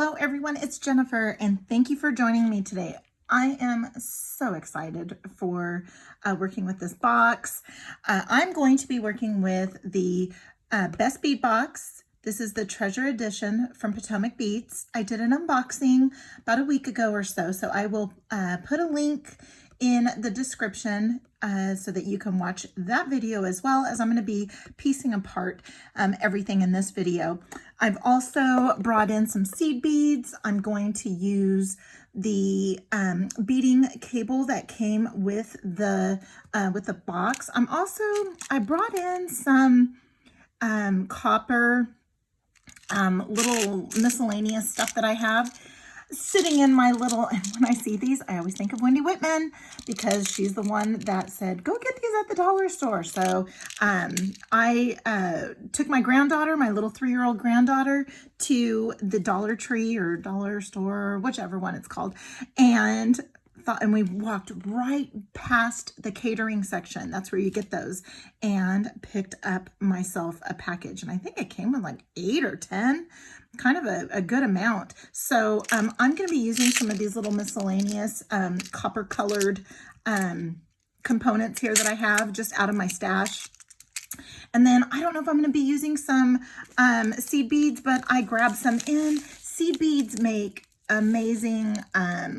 Hello everyone, it's Jennifer and thank you for joining me today. I am so excited for working with this box. I'm going to be working with the Best Bead Box. This is the Treasure Edition from Potomac Beads. I did an unboxing about a week ago or so, so I will put a link in the description so that you can watch that video, as well as I'm going to be piecing apart everything in this video. I've also brought in some seed beads. I'm going to use the beading cable that came with the box. I brought in some copper little miscellaneous stuff that I have sitting in my little, and when I see these, I always think of Wendy Whitman because she's the one that said, go get these at the dollar store. So I took my granddaughter, my little 3-year-old granddaughter, to the Dollar Tree or dollar store, whichever one it's called, and we walked right past the catering section. That's where you get those, and picked up myself a package. And I think it came with like 8 or 10, kind of a good amount. So I'm going to be using some of these little miscellaneous copper colored components here that I have just out of my stash. And then I don't know if I'm going to be using some seed beads, but I grabbed some in. Seed beads make amazing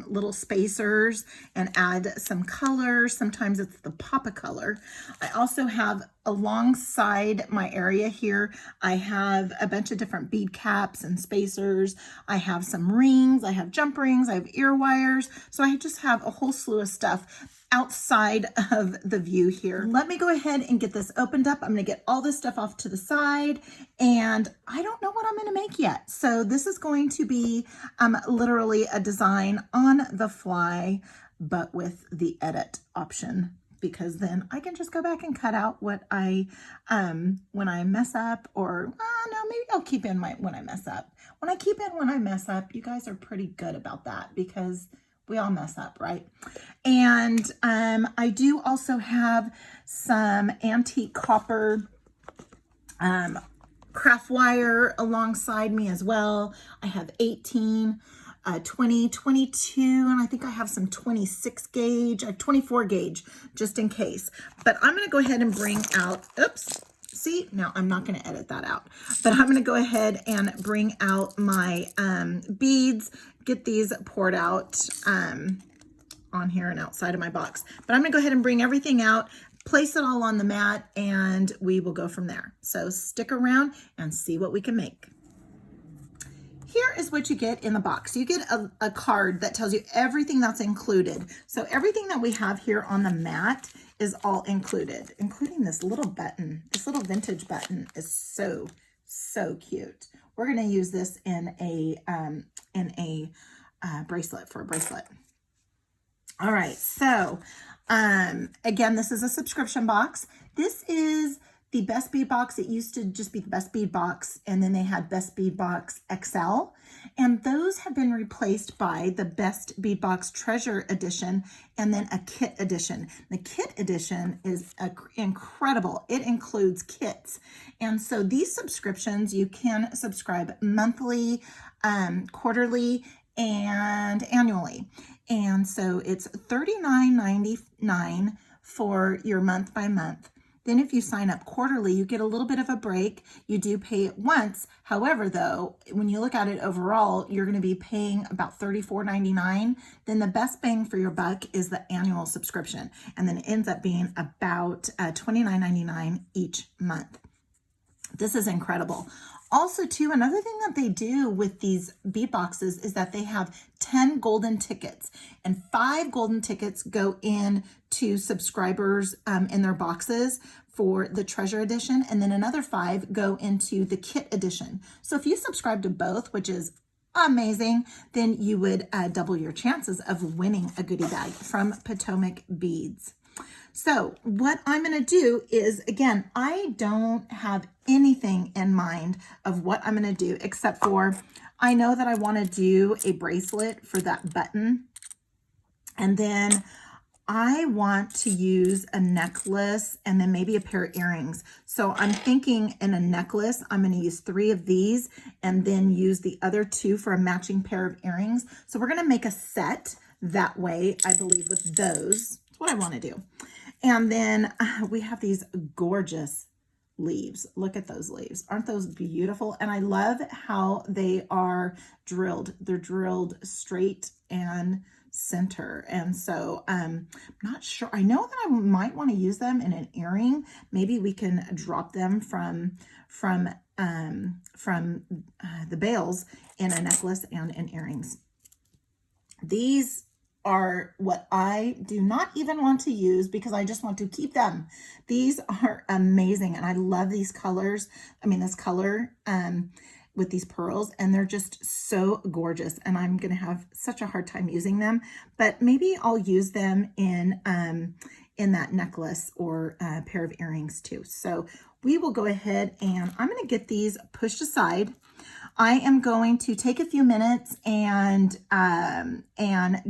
little spacers and add some color. Sometimes it's the pop of color. I also have alongside my area here, I have a bunch of different bead caps and spacers. I have some rings, I have jump rings, I have ear wires. So I just have a whole slew of stuff outside of the view here. Let me go ahead and get this opened up. I'm gonna get all this stuff off to the side, and I don't know what I'm gonna make yet. So this is going to be literally a design on the fly, but with the edit option, because then I can just go back and cut out what I, when I mess up, or no, maybe I'll keep in when I mess up. When I mess up, you guys are pretty good about that because we all mess up, right? And I do also have some antique copper craft wire alongside me as well. I have 18, 20, 22, and I think I have some 26 gauge, 24 gauge, just in case. But I'm gonna go ahead and bring out, oops, see, now I'm not gonna edit that out, but I'm gonna go ahead and bring out my beads, get these poured out on here and outside of my box. But I'm gonna go ahead and bring everything out, place it all on the mat, and we will go from there. So stick around and see what we can make. Here is what you get in the box. You get a card that tells you everything that's included. So everything that we have here on the mat is all included, including this little button. This little vintage button is so, so cute. We're gonna use this in a bracelet, for a bracelet. All right, so again, this is a subscription box. This is the Best Bead Box. It used to just be the Best Bead Box, and then they had Best Bead Box XL, and those have been replaced by the Best Bead Box Treasure Edition, and then a Kit Edition. The Kit Edition is incredible. It includes kits, and so these subscriptions, you can subscribe monthly, quarterly, and annually. And so it's $39.99 for your month by month. Then if you sign up quarterly, you get a little bit of a break. You do pay it once. However, though, when you look at it overall, you're going to be paying about $34.99. Then the best bang for your buck is the annual subscription. And then it ends up being about $29.99 each month. This is incredible. Also, too, another thing that they do with these bead boxes is that they have 10 golden tickets, and 5 golden tickets go in to subscribers in their boxes for the Treasure Edition, and then another 5 go into the Kit Edition. So if you subscribe to both, which is amazing, then you would double your chances of winning a goodie bag from Potomac Beads. So what I'm going to do is, again, I don't have anything in mind of what I'm going to do, except for I know that I want to do a bracelet for that button. And then I want to use a necklace and then maybe a pair of earrings. So I'm thinking in a necklace, I'm going to use 3 of these and then use the other 2 for a matching pair of earrings. So we're going to make a set that way, I believe, with those. That's what I want to do. And then we have these gorgeous leaves. Look at those leaves. Aren't those beautiful? And I love how they are drilled. They're drilled straight and center. And so I'm not sure. I know that I might want to use them in an earring. Maybe we can drop them from the bales in a necklace and in earrings. These are what I do not even want to use because I just want to keep them. These are amazing. And I love these colors. I mean, this color with these pearls, and they're just so gorgeous. And I'm going to have such a hard time using them, but maybe I'll use them in that necklace or a pair of earrings too. So we will go ahead and I'm going to get these pushed aside. I am going to take a few minutes and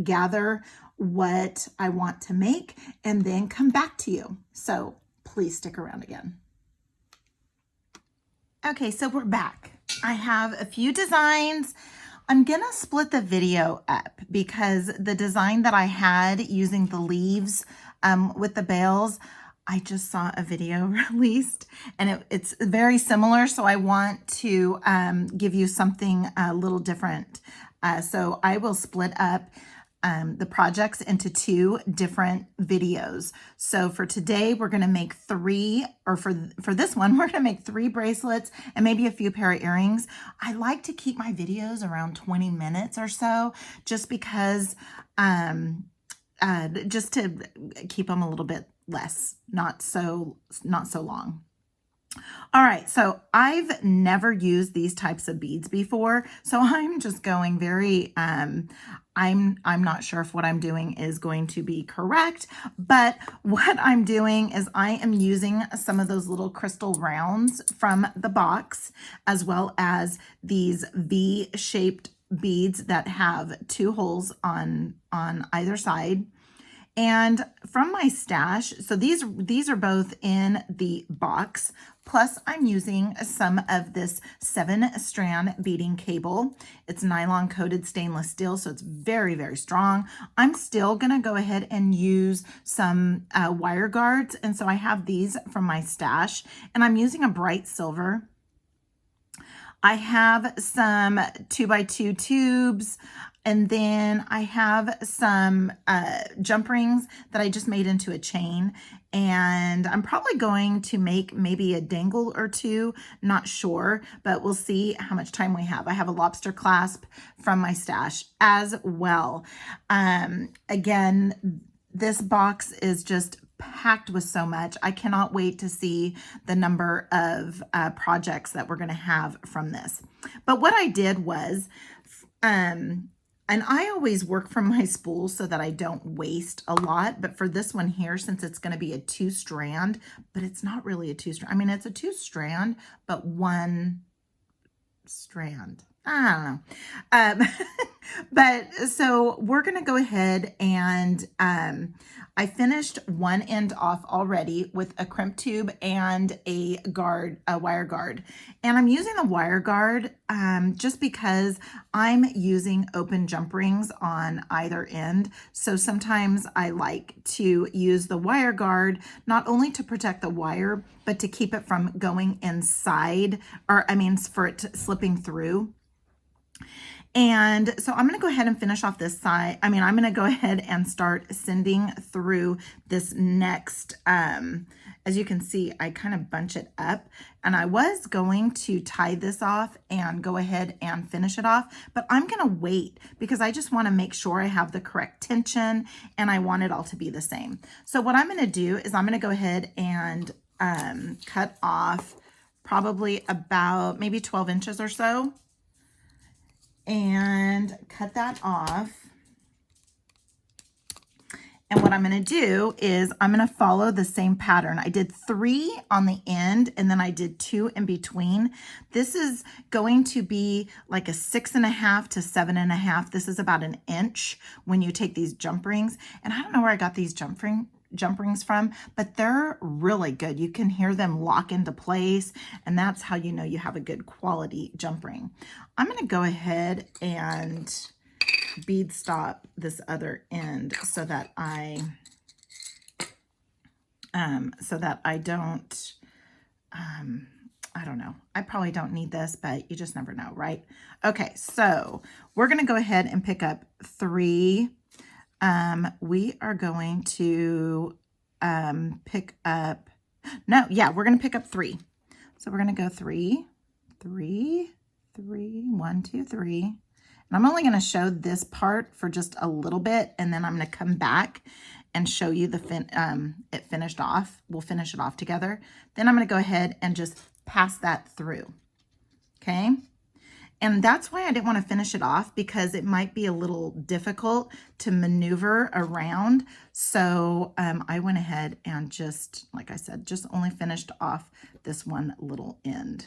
gather what I want to make and then come back to you. So please stick around again. Okay, so we're back. I have a few designs. I'm gonna split the video up because the design that I had using the leaves with the bales, I just saw a video released and it's very similar. So I want to give you something a little different. So I will split up the projects into 2 different videos. So for today, we're going to make 3, or for this one, we're going to make 3 bracelets and maybe a few pair of earrings. I like to keep my videos around 20 minutes or so, just because, just to keep them a little bit less, not so long. All right, so I've never used these types of beads before, so I'm just going very, I'm not sure if what I'm doing is going to be correct, but what I'm doing is I am using some of those little crystal rounds from the box, as well as these V-shaped beads that have 2 holes on either side. And from my stash, so these are both in the box, plus I'm using some of this 7-strand beading cable. It's nylon coated stainless steel, so it's very, very strong. I'm still gonna go ahead and use some wire guards, and so I have these from my stash, and I'm using a bright silver. I have some 2x2 tubes, and then I have some jump rings that I just made into a chain, and I'm probably going to make maybe a dangle or 2, not sure, but we'll see how much time we have. I have a lobster clasp from my stash as well. Again, this box is just packed with so much. I cannot wait to see the number of projects that we're going to have from this. But what I did was, and I always work from my spools so that I don't waste a lot. But for this one here, since it's going to be a 2-strand, but it's not really a 2-strand. I mean, it's a 2-strand, but 1 strand. I don't know. But so we're going to go ahead and I finished one end off already with a crimp tube and a wire guard. And I'm using the wire guard just because I'm using open jump rings on either end. So sometimes I like to use the wire guard, not only to protect the wire, but to keep it from going inside, or I mean, for it slipping through. And so I'm going to go ahead and finish off this side. I'm going to go ahead and start sending through this next, as you can see, I kind of bunch it up, and I was going to tie this off and go ahead and finish it off, but I'm going to wait because I just want to make sure I have the correct tension and I want it all to be the same. So what I'm going to do is I'm going to go ahead and cut off probably about maybe 12 inches or so. And cut that off. And what I'm going to do is I'm going to follow the same pattern. I did 3 on the end and then I did 2 in between. This is going to be like a 6.5 to 7.5. This is about an inch when you take these jump rings. And I don't know where I got these jump rings from, but they're really good. You can hear them lock into place, and that's how you know you have a good quality jump ring. I'm going to go ahead and bead stop this other end so that I don't, I don't know. I probably don't need this, but you just never know, right? Okay, so we're going to go ahead and pick up 3. We are going to pick up, no, yeah, we're going to pick up 3. So we're going to go 3, 3, 3, 1, 2, 3. And I'm only going to show this part for just a little bit, and then I'm going to come back and show you the it finished off. We'll finish it off together. Then I'm going to go ahead and just pass that through. Okay. And that's why I didn't want to finish it off, because it might be a little difficult to maneuver around. So I went ahead and just, like I said, just only finished off this one little end.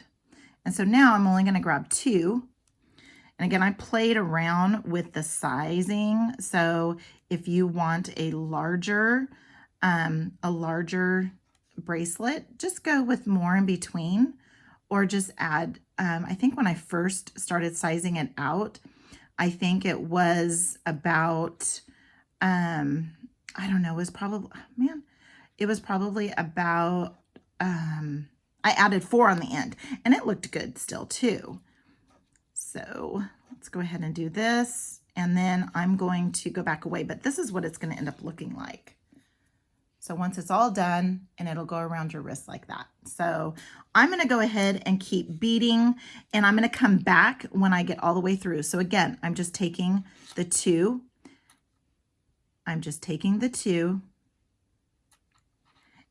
And so now I'm only going to grab 2. And again, I played around with the sizing. So if you want a larger bracelet, just go with more in between, or just add, I think when I first started sizing it out, I think it was about, I don't know, it was probably, man, it was probably about, I added 4 on the end, and it looked good still too. So let's go ahead and do this, and then I'm going to go back away, but this is what it's going to end up looking like. So once it's all done, and it'll go around your wrist like that. So I'm going to go ahead and keep beading, and I'm going to come back when I get all the way through. So again, I'm just taking the 2. I'm just taking the 2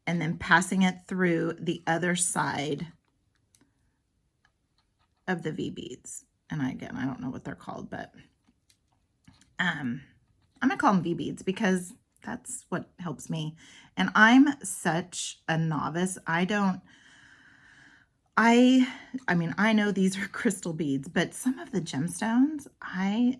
and then passing it through the other side of the V beads. And again, I don't know what they're called, but I'm going to call them V beads because that's what helps me. And I'm such a novice. I mean, I know these are crystal beads, but some of the gemstones, I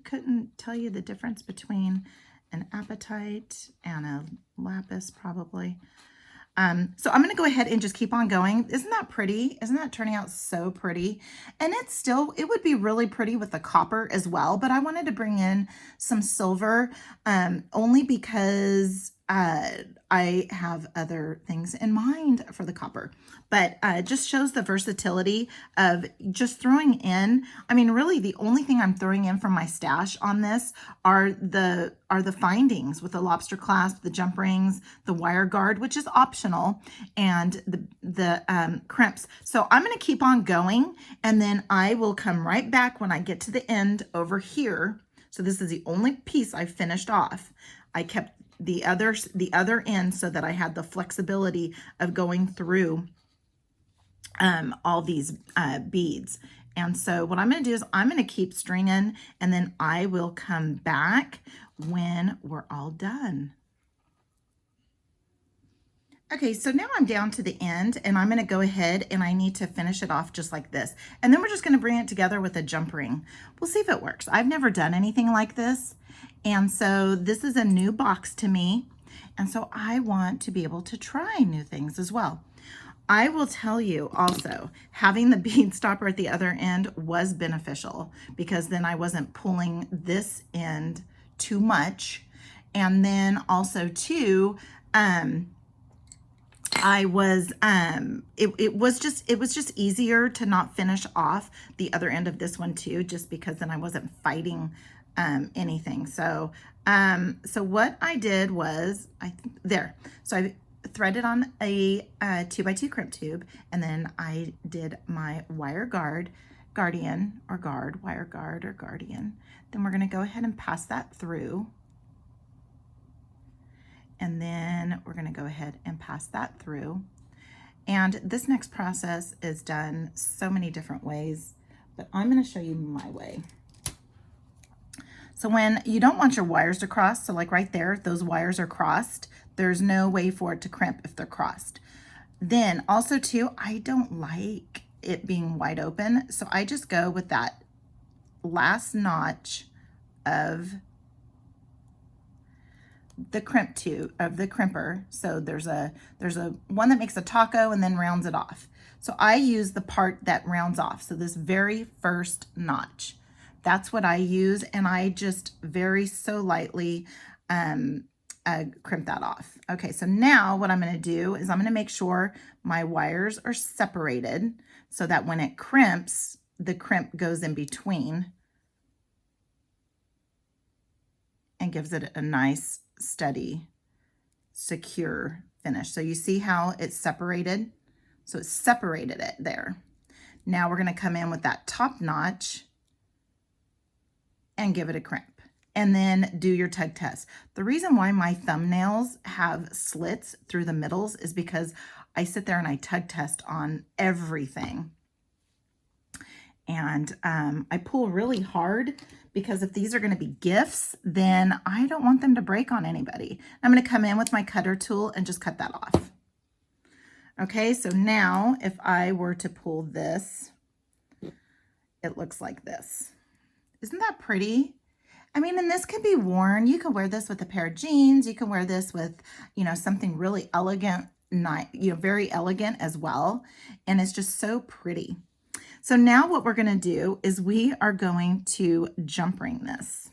couldn't tell you the difference between an apatite and a lapis probably. So I'm going to go ahead and just keep on going. Isn't that pretty? Isn't that turning out so pretty? And it would be really pretty with the copper as well, but I wanted to bring in some silver, only because, I have other things in mind for the copper, but just shows the versatility of just throwing in. I mean, really the only thing I'm throwing in from my stash on this are the findings with the lobster clasp, the jump rings, the wire guard, which is optional, and the crimps. So I'm going to keep on going, and then I will come right back when I get to the end over here. So this is the only piece I finished off. I kept the other end so that I had the flexibility of going through all these beads. And so what I'm going to do is I'm going to keep stringing, and then I will come back when we're all done. Okay, so now I'm down to the end, and I'm going to go ahead and I need to finish it off just like this. And then we're just going to bring it together with a jump ring. We'll see if it works. I've never done anything like this. And so this is a new box to me. And so I want to be able to try new things as well. I will tell you also, having the bead stopper at the other end was beneficial, because then I wasn't pulling this end too much. And then also too, I was, it was just easier to not finish off the other end of this one too, just because then I wasn't fighting anything. So, so what I did was so I threaded on a 2x2 crimp tube, and then I did my wire guard, guardian or guard, wire guard or guardian. Then we're going to go ahead and pass that through. And then we're going to go ahead and pass that through. And this next process is done so many different ways, but I'm going to show you my way. So when you don't want your wires to cross, so like right there, those wires are crossed, there's no way for it to crimp if they're crossed. Then also too, I don't like it being wide open, so I just go with that last notch of the crimp tube of the crimper. So there's a one that makes a taco and then rounds it off. So I use the part that rounds off. So this very first notch, that's what I use, and I just very so lightly crimp that off. Okay, so now what I'm going to do is I'm going to make sure my wires are separated so that when it crimps, the crimp goes in between and gives it a nice, steady, secure finish. So you see how it's separated? So it separated it there. Now we're going to come in with that top notch and give it a crimp, and then do your tug test. The reason why my thumbnails have slits through the middles is because I sit there and I tug test on everything. And I pull really hard, because if these are going to be gifts, then I don't want them to break on anybody. I'm going to come in with my cutter tool and just cut that off. Okay, so now if I were to pull this, it looks like this. Isn't that pretty? I mean, and this can be worn. You can wear this with a pair of jeans. You can wear this with, you know, something really elegant, very elegant as well. And it's just so pretty. So now what we're going to do is we are going to jump ring this.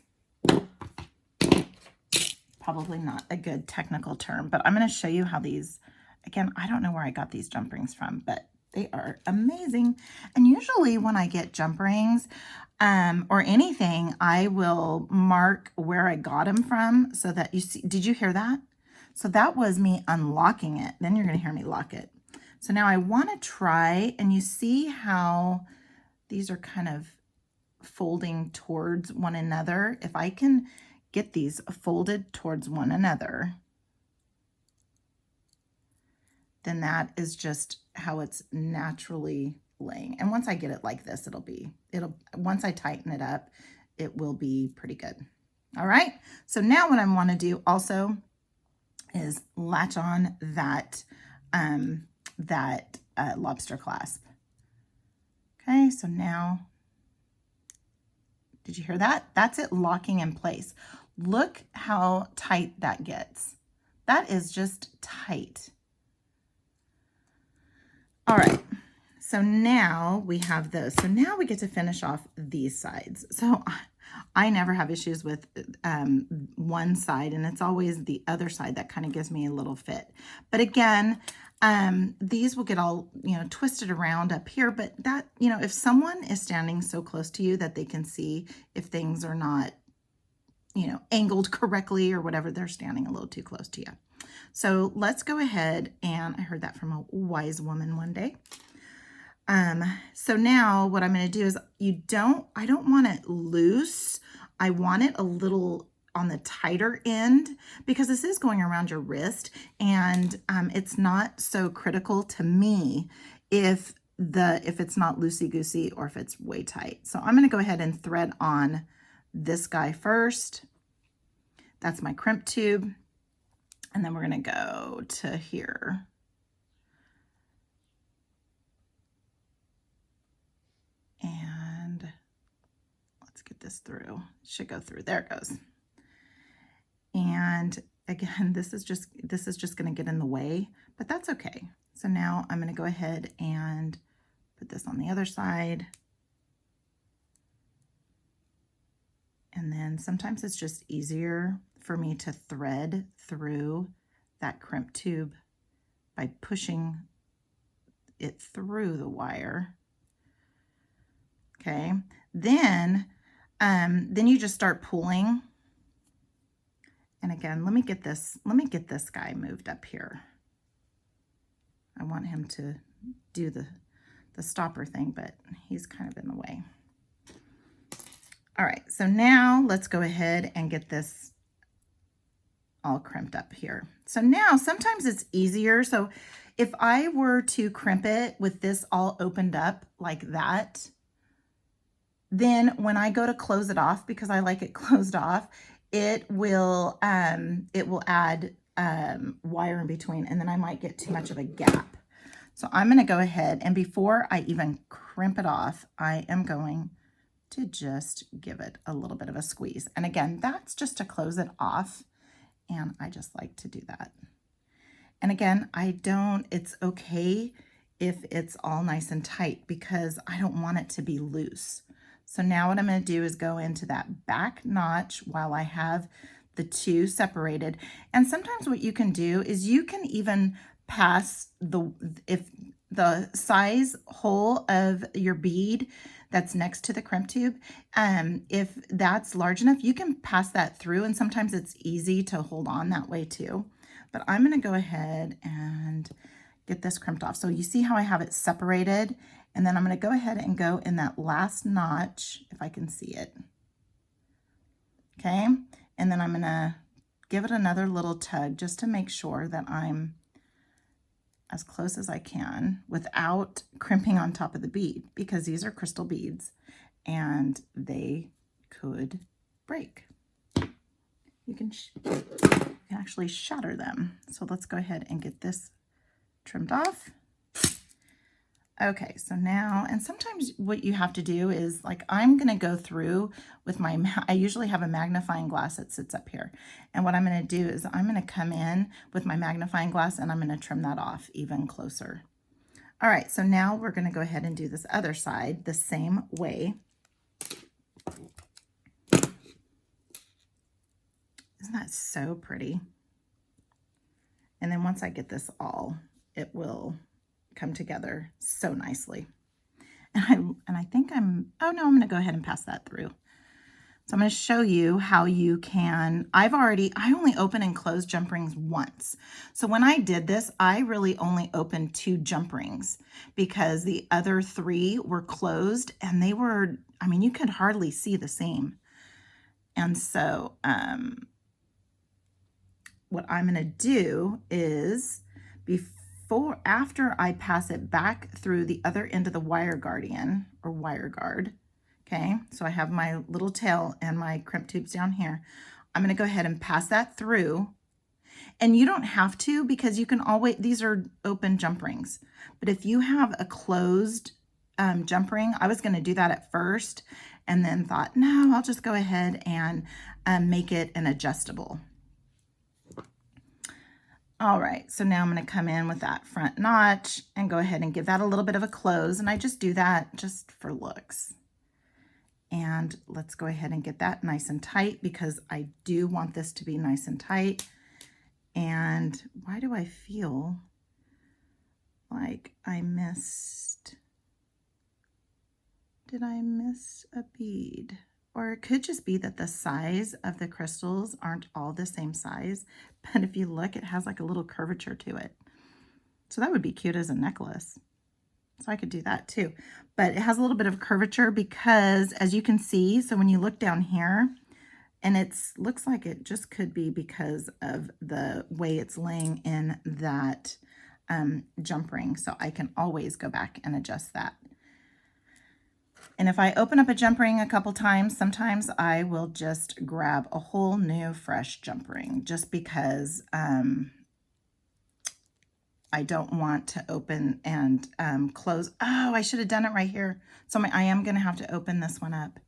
Probably not a good technical term, but I'm going to show you how these, again, I don't know where I got these jump rings from, but they are amazing. And usually when I get jump rings or anything, I will mark where I got them from so that you see. Did you hear that? So that was me unlocking it. Then you're going to hear me lock it. So now I want to try, and you see how these are kind of folding towards one another. If I can get these folded towards one another, then that is just how it's naturally laying. And once I get it like this, once I tighten it up, it will be pretty good. All right. So now what I want to do also is latch on that, lobster clasp. Okay. So now, did you hear that? That's it locking in place. Look how tight that gets. That is just tight. All right, so now we have those. So now we get to finish off these sides. So I never have issues with one side, and it's always the other side that kind of gives me a little fit. But again, these will get all, twisted around up here, but that, if someone is standing so close to you that they can see if things are not, angled correctly or whatever, they're standing a little too close to you. So let's go ahead, and I heard that from a wise woman one day. So now what I'm going to do is I don't want it loose. I want it a little on the tighter end, because this is going around your wrist, and it's not so critical to me if it's not loosey-goosey or if it's way tight. So I'm going to go ahead and thread on this guy first. That's my crimp tube. And then we're going to go to here. And let's get this through. It should go through. There it goes. And again, this is just going to get in the way, but that's okay. So now I'm going to go ahead and put this on the other side. And then sometimes it's just easier for me to thread through that crimp tube by pushing it through the wire. Okay, then you just start pulling. And again, let me get this guy moved up here. I want him to do the stopper thing, but he's kind of in the way. All right, so now let's go ahead and get this all crimped up here. So now sometimes it's easier. So if I were to crimp it with this all opened up like that, then when I go to close it off, because I like it closed off, it will add wire in between, and then I might get too much of a gap. So I'm going to go ahead, and before I even crimp it off, I am going to just give it a little bit of a squeeze. And again, that's just to close it off, and I just like to do that. And again, it's okay if it's all nice and tight because I don't want it to be loose. So now what I'm going to do is go into that back notch while I have the two separated. And sometimes what you can do is you can even pass if the size hole of your bead that's next to the crimp tube, if that's large enough, you can pass that through, and sometimes it's easy to hold on that way too. But I'm going to go ahead and get this crimped off. So you see how I have it separated, and then I'm going to go ahead and go in that last notch, if I can see it. Okay, and then I'm going to give it another little tug just to make sure that I'm as close as I can without crimping on top of the bead, because these are crystal beads and they could break. You can actually shatter them. So let's go ahead and get this trimmed off. Okay, so now, and sometimes what you have to do is, like, I'm going to go through with I usually have a magnifying glass that sits up here. And what I'm going to do is I'm going to come in with my magnifying glass and I'm going to trim that off even closer. All right, so now we're going to go ahead and do this other side the same way. Isn't that so pretty? And then once I get this all, it will come together so nicely. And I think oh no, I'm going to go ahead and pass that through. So I'm going to show you how you can, I only open and close jump rings once. So when I did this, I really only opened 2 jump rings because the other 3 were closed, and they were, I mean, you could hardly see the seam. And so what I'm going to do is after I pass it back through the other end of the wire guardian or wire guard, okay, so I have my little tail and my crimp tubes down here, I'm going to go ahead and pass that through. And you don't have to, because you can always, these are open jump rings, but if you have a closed jump ring, I was going to do that at first and then thought, no, I'll just go ahead and make it an adjustable. All right, so now I'm going to come in with that front notch and go ahead and give that a little bit of a close. And I just do that just for looks. And let's go ahead and get that nice and tight, because I do want this to be nice and tight. And why do I feel like I missed? Did I miss a bead? Or it could just be that the size of the crystals aren't all the same size. But if you look, it has like a little curvature to it. So that would be cute as a necklace. So I could do that too. But it has a little bit of curvature because, as you can see, so when you look down here, and it looks like it just could be because of the way it's laying in that jump ring. So I can always go back and adjust that. And if I open up a jump ring a couple times, sometimes I will just grab a whole new fresh jump ring, just because I don't want to open and close. Oh, I should have done it right here. So I am going to have to open this one up.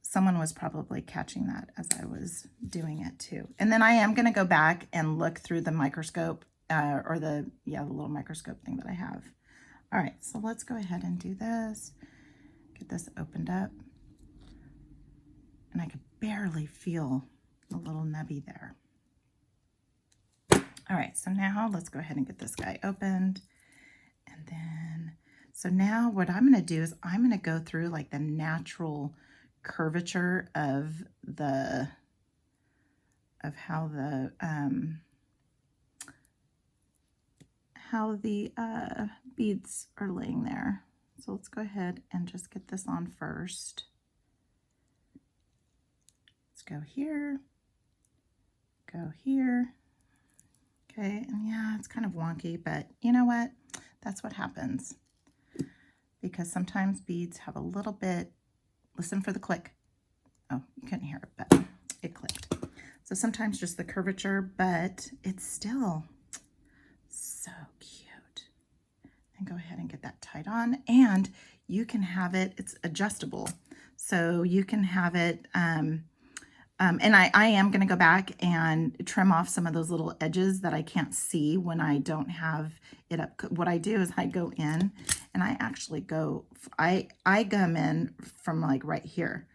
Someone was probably catching that as I was doing it too. And then I am going to go back and look through the microscope or the little microscope thing that I have. All right, so let's go ahead and do this. Get this opened up. And I could barely feel the little nubby there. All right, so now let's go ahead and get this guy opened. And then, so now what I'm gonna do is I'm gonna go through like the natural curvature of how the beads are laying there. So let's go ahead and just get this on first. Let's go here, go here. Okay, and yeah, it's kind of wonky, but you know what? That's what happens. because sometimes beads have a little bit, listen for the click. Oh, you couldn't hear it, but it clicked. So sometimes just the curvature, but it's still so cute. And go ahead and get that tied on, and you can have it, it's adjustable. So you can have it, and I am going to go back and trim off some of those little edges that I can't see when I don't have it up. What I do is I go in and I actually go, I come in from like right here,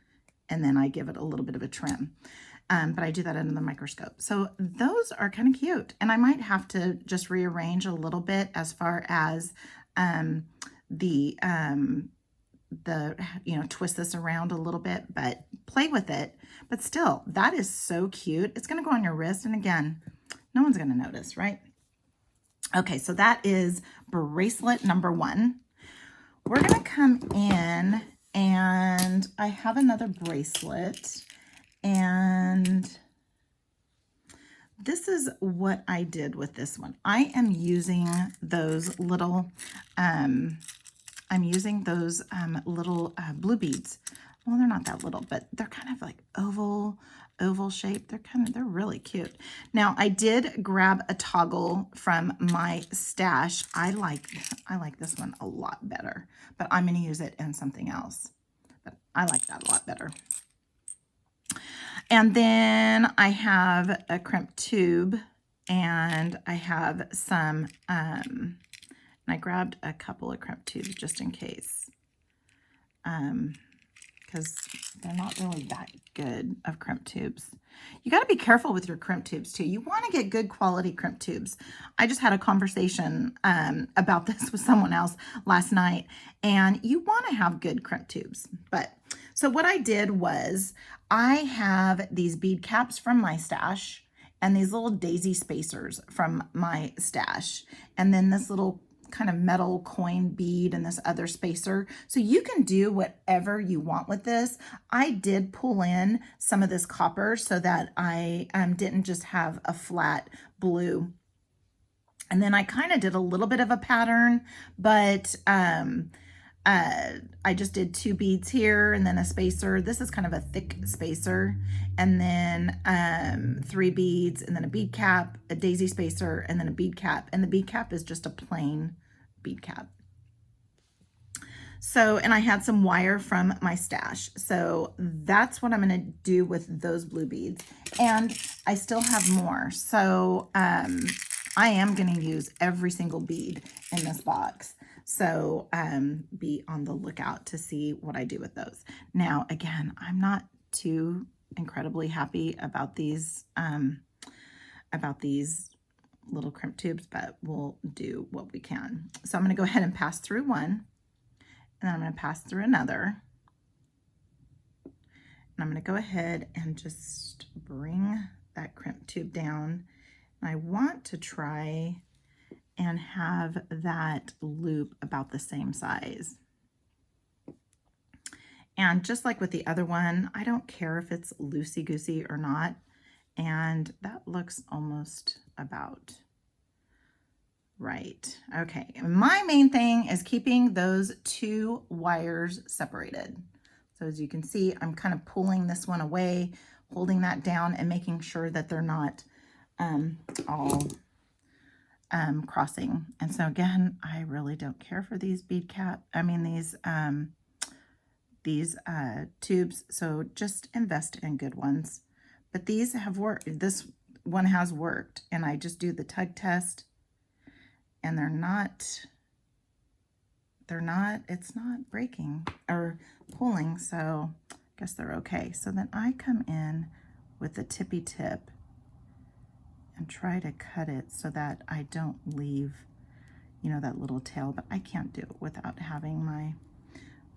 and then I give it a little bit of a trim. But I do that under the microscope. So those are kind of cute. And I might have to just rearrange a little bit as far as the twist this around a little bit, but play with it. But still, that is so cute. It's going to go on your wrist. And again, no one's going to notice, right? Okay, so that is bracelet number 1. We're going to come in, and I have another bracelet, and this is what I did with this one. I am using those little, blue beads. Well, they're not that little, but they're kind of like oval shape. They're really cute. Now, I did grab a toggle from my stash. I like this one a lot better, but I'm going to use it in something else. But I like that a lot better. And then I have a crimp tube, and I have some, and I grabbed a couple of crimp tubes just in case, because they're not really that good of crimp tubes. You got to be careful with your crimp tubes too. You want to get good quality crimp tubes. I just had a conversation about this with someone else last night, and you want to have good crimp tubes. But so what I did was I have these bead caps from my stash and these little daisy spacers from my stash, and then this little kind of metal coin bead and this other spacer. So you can do whatever you want with this. I did pull in some of this copper so that I didn't just have a flat blue. And then I kind of did a little bit of a pattern, but I just did 2 beads here and then a spacer. This is kind of a thick spacer, and then 3 beads, and then a bead cap, a daisy spacer, and then a bead cap. And the bead cap is just a plain bead cap. So, and I had some wire from my stash. So that's what I'm going to do with those blue beads. And I still have more. So I am going to use every single bead in this box. So be on the lookout to see what I do with those. Now, again, I'm not too incredibly happy about these little crimp tubes, but we'll do what we can. So I'm going to go ahead and pass through one, and then I'm going to pass through another. And I'm going to go ahead and just bring that crimp tube down. And I want to try and have that loop about the same size. And just like with the other one, I don't care if it's loosey-goosey or not. And that looks almost about right. Okay, my main thing is keeping those 2 wires separated. So as you can see, I'm kind of pulling this one away, holding that down, and making sure that they're not all crossing. And so again, I really don't care for these these tubes, so just invest in good ones. But these have worked. This one has worked, and I just do the tug test, and it's not breaking or pulling, so I guess they're okay. So then I come in with the tippy tip and try to cut it so that I don't leave, that little tail, but I can't do it without having my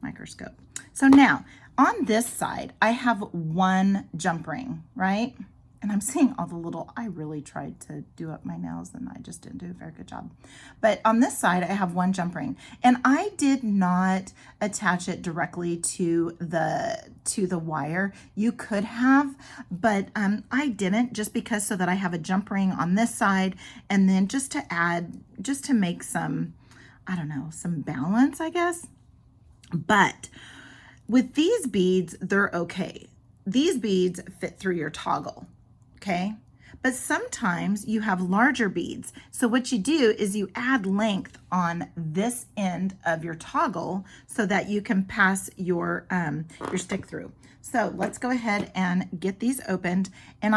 microscope. So now on this side, I have 1 jump ring, right? And I'm seeing all the little, I really tried to do up my nails and I just didn't do a very good job. But on this side, I have 1 jump ring, and I did not attach it directly to the wire. You could have, but I didn't, just because so that I have a jump ring on this side, and then just to make some, I don't know, some balance, I guess. But with these beads, they're okay. These beads fit through your toggle, okay? But sometimes you have larger beads. So what you do is you add length on this end of your toggle so that you can pass your stick through. So let's go ahead and get these opened. And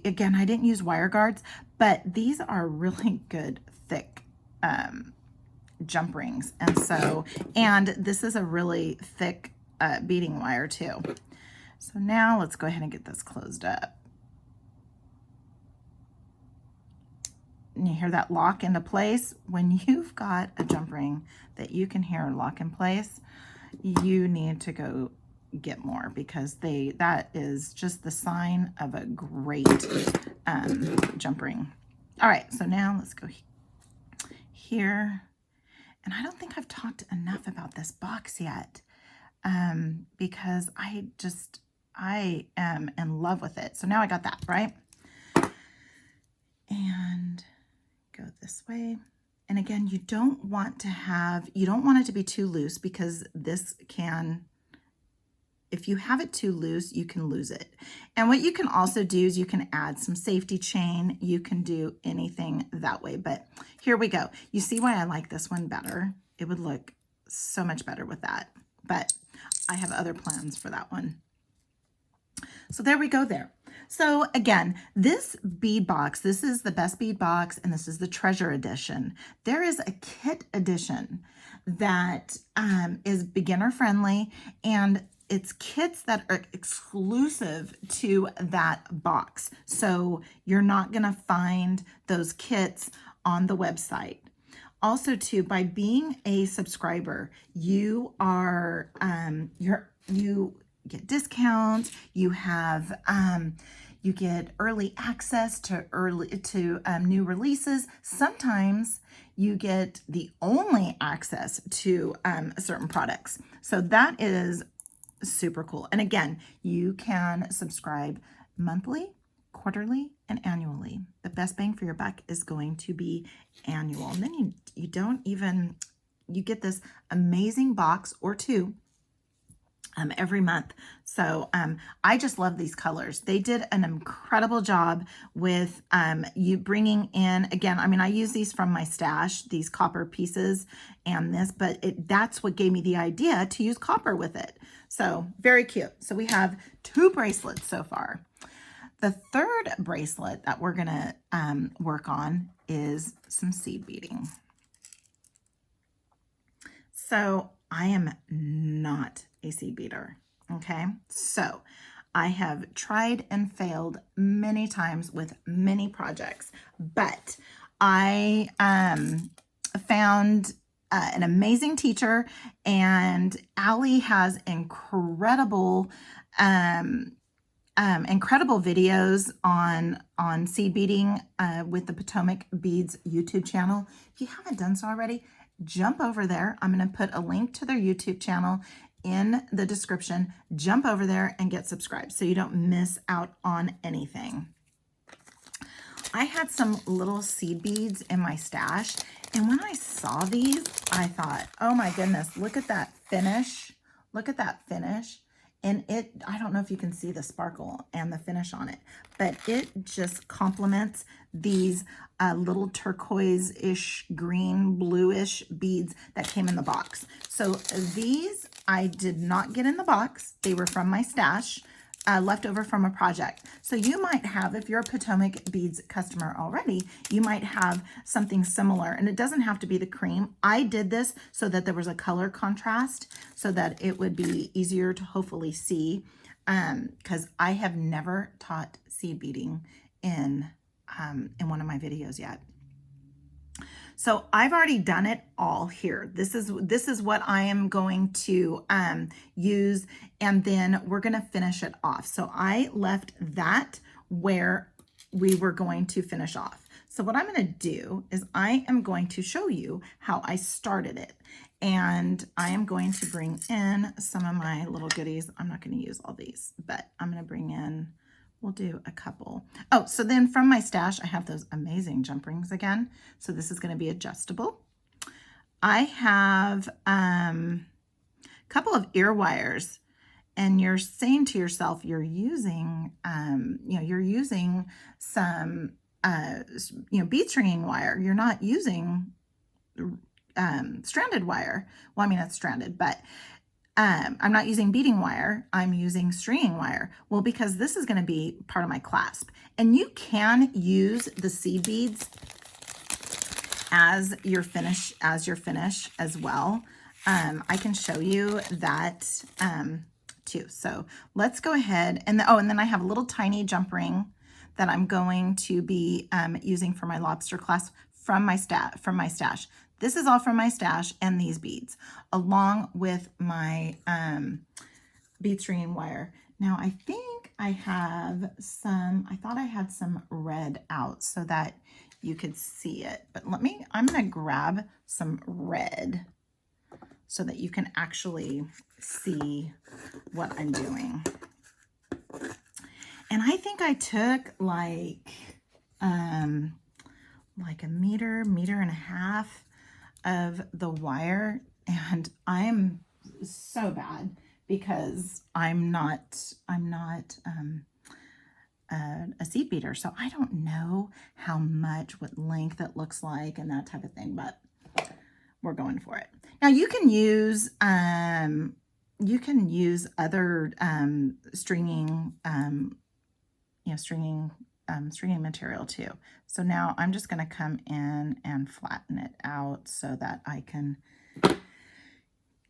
again, I didn't use wire guards, but these are really good thick jump rings. And this is a really thick beading wire too. So now let's go ahead and get this closed up. And you hear that lock into place? When you've got a jump ring that you can hear lock in place, you need to go get more, because that is just the sign of a great jump ring. All right, so now let's go here. And I don't think I've talked enough about this box yet, because I am in love with it. So now I got that, right? And go this way. And again, you don't want it to be too loose, because if you have it too loose, you can lose it. And what you can also do is you can add some safety chain. You can do anything that way, but here we go. You see why I like this one better? It would look so much better with that, but I have other plans for that one. So there we go there. So again, this bead box, this is the Best Bead Box, and this is the Treasure Edition. There is a kit edition that is beginner friendly, and it's kits that are exclusive to that box. So you're not gonna find those kits on the website. Also too, by being a subscriber, you are, you get discounts, you have, you get early access to new releases. Sometimes you get the only access to certain products. So that is super cool. And again, you can subscribe monthly, quarterly, and annually. The best bang for your buck is going to be annual. And then you get this amazing box or two every month. So I just love these colors. They did an incredible job with you bringing in, again, I mean, I use these from my stash, these copper pieces and this, but that's what gave me the idea to use copper with it. So very cute. So we have 2 bracelets so far. The third bracelet that we're gonna work on is some seed beading. So I am not a seed beater, okay? So I have tried and failed many times with many projects, but I found an amazing teacher, and Allie has incredible videos on seed beading with the Potomac Beads YouTube channel. If you haven't done so already, jump over there. I'm going to put a link to their YouTube channel in the description. Jump over there and get subscribed so you don't miss out on anything. I had some little seed beads in my stash, and when I saw these, I thought, oh my goodness, look at that finish. Look at that finish. And I don't know if you can see the sparkle and the finish on it, but it just complements these little turquoise-ish, green, bluish beads that came in the box. So these I did not get in the box. They were from my stash, left over from a project. So you might have, if you're a Potomac Beads customer already, you might have something similar, and it doesn't have to be the cream. I did this so that there was a color contrast so that it would be easier to hopefully see, because I have never taught seed beading in one of my videos yet. So I've already done it all here. This is what I am going to use, and then we're going to finish it off. So I left that where we were going to finish off. So what I'm going to do is I am going to show you how I started it. And I am going to bring in some of my little goodies. I'm not going to use all these, but I'm going to bring in, we'll do a couple. Oh, so then from my stash, I have those amazing jump rings again. So this is going to be adjustable. I have couple of ear wires, and you're saying to yourself, you're using, you're using some, bead stringing wire. You're not using stranded wire. Well, I mean, it's stranded, but I'm not using beading wire. I'm using stringing wire. Well, because this is going to be part of my clasp, and you can use the seed beads as your finish as well. I can show you that too. So let's go ahead and then I have a little tiny jump ring that I'm going to be using for my lobster clasp from my stash. This is all from my stash and these beads, along with my bead stringing wire. Now I think I have some, I thought I had some red out so that you could see it, but I'm gonna grab some red so that you can actually see what I'm doing. And I think I took like a meter and a half of the wire, and I'm so bad because I'm not a seed beater, so I don't know what length it looks like and that type of thing, but we're going for it. Now you can use other stringing stringing material too. So now I'm just going to come in and flatten it out so that I can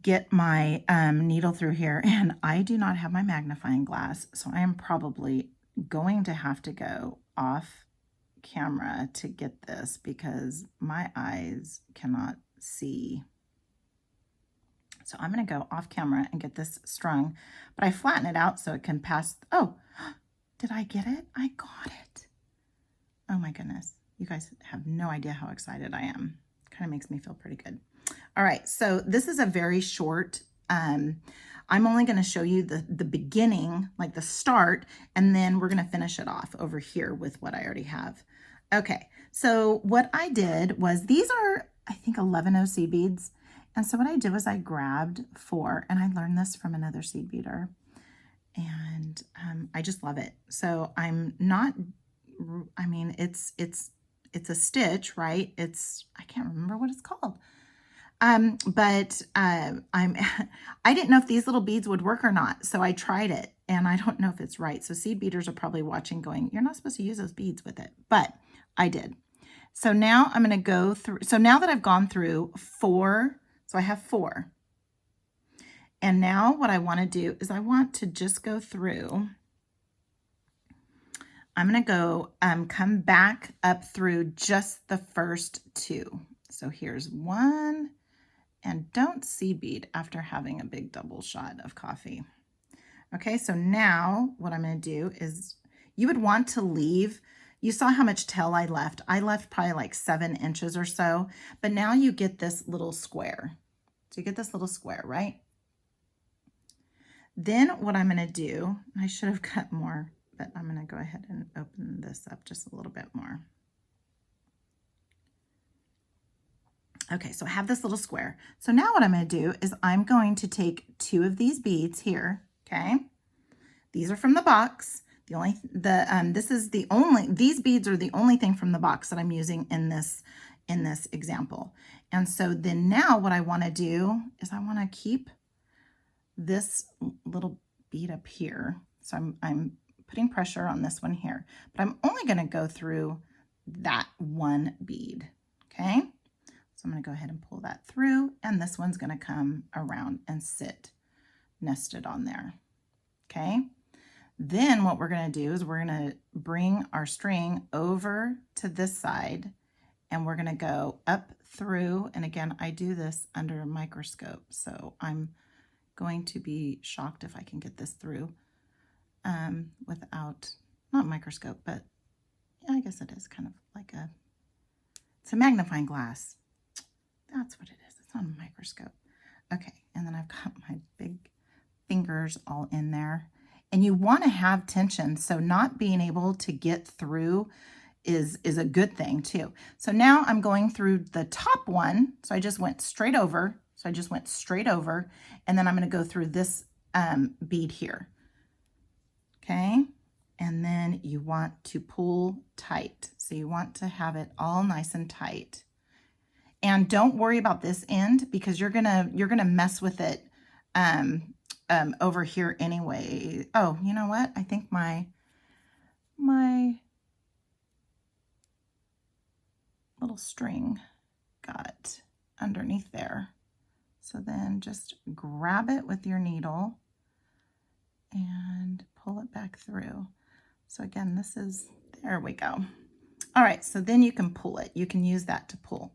get my needle through here. And I do not have my magnifying glass, so I am probably going to have to go off camera to get this because my eyes cannot see. So I'm going to go off camera and get this strung, but I flatten it out so it can pass. Oh, did I get it? I got it. Oh my goodness. You guys have no idea how excited I am. Kind of makes me feel pretty good. All right, so this is a very short, I'm only going to show you the beginning, like the start, and then we're going to finish it off over here with what I already have. Okay, so what I did was, these are, I think, 11 seed beads. And so what I did was I grabbed 4, and I learned this from another seed beater, and I just love it. So I'm not, I mean, it's a stitch, right? I can't remember what it's called. But I didn't know if these little beads would work or not. So I tried it, and I don't know if it's right. So seed beaters are probably watching going, you're not supposed to use those beads with it, but I did. So now I'm going to go through. So now that I've gone through 4, so I have 4. And now what I want to do is I want to just go through. I'm going to go, come back up through just the first 2. So here's 1. And don't seed bead after having a big double shot of coffee. Okay, so now what I'm going to do is, you would want to leave, you saw how much tail I left. I left probably like 7 inches or so, but now you get this little square. So you get this little square, right? Then what I'm going to do, I should have cut more, but I'm going to go ahead and open this up just a little bit more. Okay, so I have this little square. So now what I'm going to do is I'm going to take 2 of these beads here, okay? These are from the box. These beads are the only thing from the box that I'm using in this example. And so then now what I want to do is I want to keep this little bead up here. So I'm putting pressure on this one here, but I'm only going to go through that one bead, okay? So I'm going to go ahead and pull that through, and this one's going to come around and sit nested on there, okay? Then what we're going to do is we're going to bring our string over to this side, and we're going to go up through, and again, I do this under a microscope, so I'm going to be shocked if I can get this through without, not microscope, but yeah, I guess it is kind of like it's a magnifying glass. That's what it is. It's not a microscope. Okay, and then I've got my big fingers all in there. And you want to have tension, so not being able to get through is a good thing too. So now I'm going through the top one. So I just went straight over So I just went straight over, and then I'm going to go through this bead here. Okay. And then you want to pull tight. So you want to have it all nice and tight. And don't worry about this end, because you're gonna mess with it over here anyway. Oh, you know what? I think my little string got underneath there. So then just grab it with your needle and pull it back through. So again, this is, there we go. All right, so then you can pull it. You can use that to pull.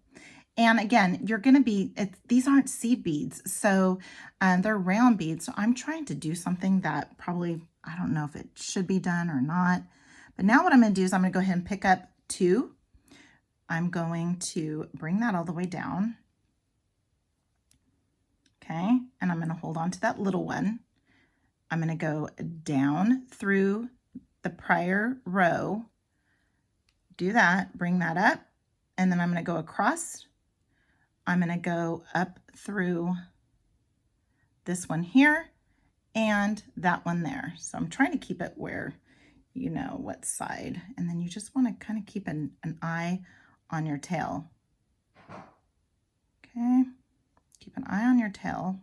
And again, you're going to be, these aren't seed beads, so they're round beads. So I'm trying to do something that probably, I don't know if it should be done or not. But now what I'm going to do is I'm going to go ahead and pick up 2. I'm going to bring that all the way down. Okay, and I'm going to hold on to that little one. I'm going to go down through the prior row, do that, bring that up, and then I'm going to go across. I'm going to go up through this one here and that one there. So I'm trying to keep it where you know what side, and then you just want to kind of keep an eye on your tail. Okay, keep an eye on your tail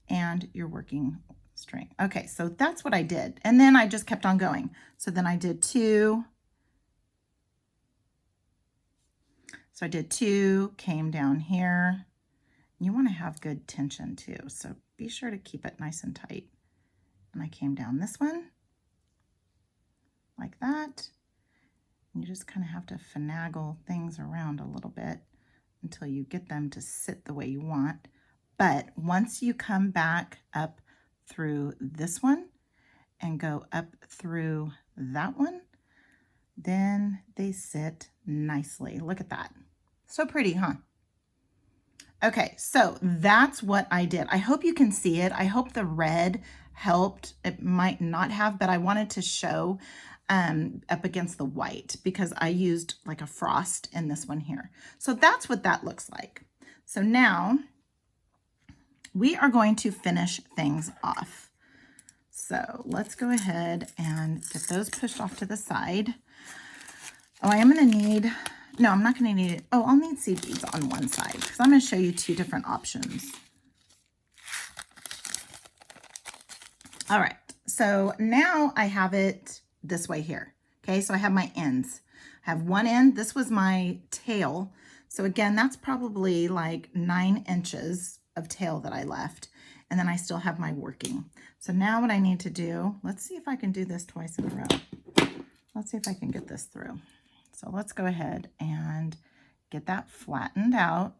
and your working string. Okay, so that's what I did, and then I just kept on going. So then I did 2. So I did 2, came down here. You want to have good tension too, so be sure to keep it nice and tight. And I came down this one like that. And you just kind of have to finagle things around a little bit until you get them to sit the way you want. But once you come back up through this one and go up through that one, then they sit nicely. Look at that. So pretty, huh? Okay, so that's what I did. I hope you can see it. I hope the red helped. It might not have, but I wanted to show up against the white because I used like a frost in this one here. So that's what that looks like. So now we are going to finish things off. So let's go ahead and get those pushed off to the side. Oh, I am going to need, no, I'm not going to need it. Oh, I'll need seed beads on one side because I'm going to show you 2 different options. All right, so now I have it this way here. Okay, so I have my ends. I have one end. This was my tail. So again, that's probably like 9 inches of tail that I left. And then I still have my working. So now what I need to do, let's see if I can do this twice in a row. Let's see if I can get this through. So let's go ahead and get that flattened out.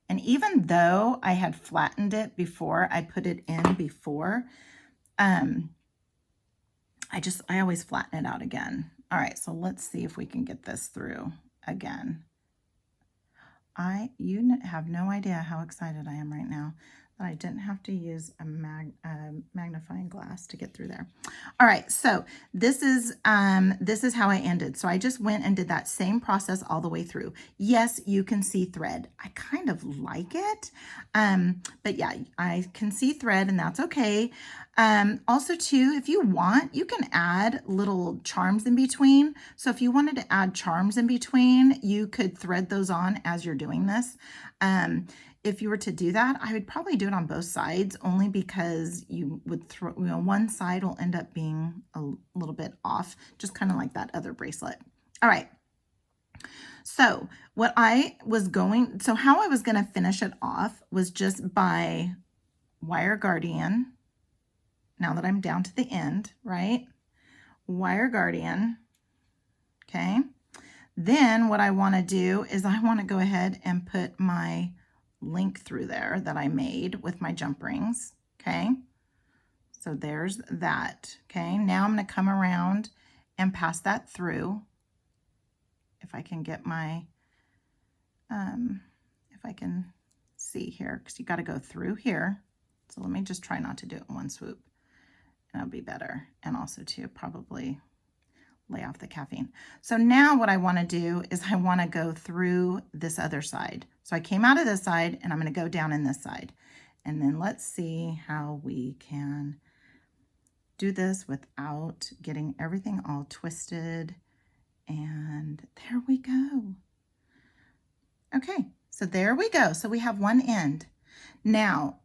And even though I had flattened it before I put it in before, I always flatten it out again. All right, so let's see if we can get this through again. You have no idea how excited I am right now that I didn't have to use a magnifying glass to get through there. All right, so this is how I ended. So I just went and did that same process all the way through. Yes, you can see thread. I kind of like it, but yeah, I can see thread, and that's okay. Also too, if you want, you can add little charms in between. So if you wanted to add charms in between, you could thread those on as you're doing this. If you were to do that, I would probably do it on both sides, only because you would throw, one side will end up being a little bit off, just kind of like that other bracelet. All right. So how I was going to finish it off was just by wire guardian. Now that I'm down to the end, right? Wire guardian. Okay. Then what I want to do is I want to go ahead and put my link through there that I made with my jump rings. Okay, so there's that. Okay, now I'm going to come around and pass that through. If I can get my if I can see here, because you got to go through here. So let me just try not to do it in one swoop, and it'll be better. And also too, probably lay off the caffeine. So now what I want to do is I want to go through this other side. So I came out of this side and I'm going to go down in this side. And then let's see how we can do this without getting everything all twisted. And there we go. Okay, so there we go. So we have one end. Now,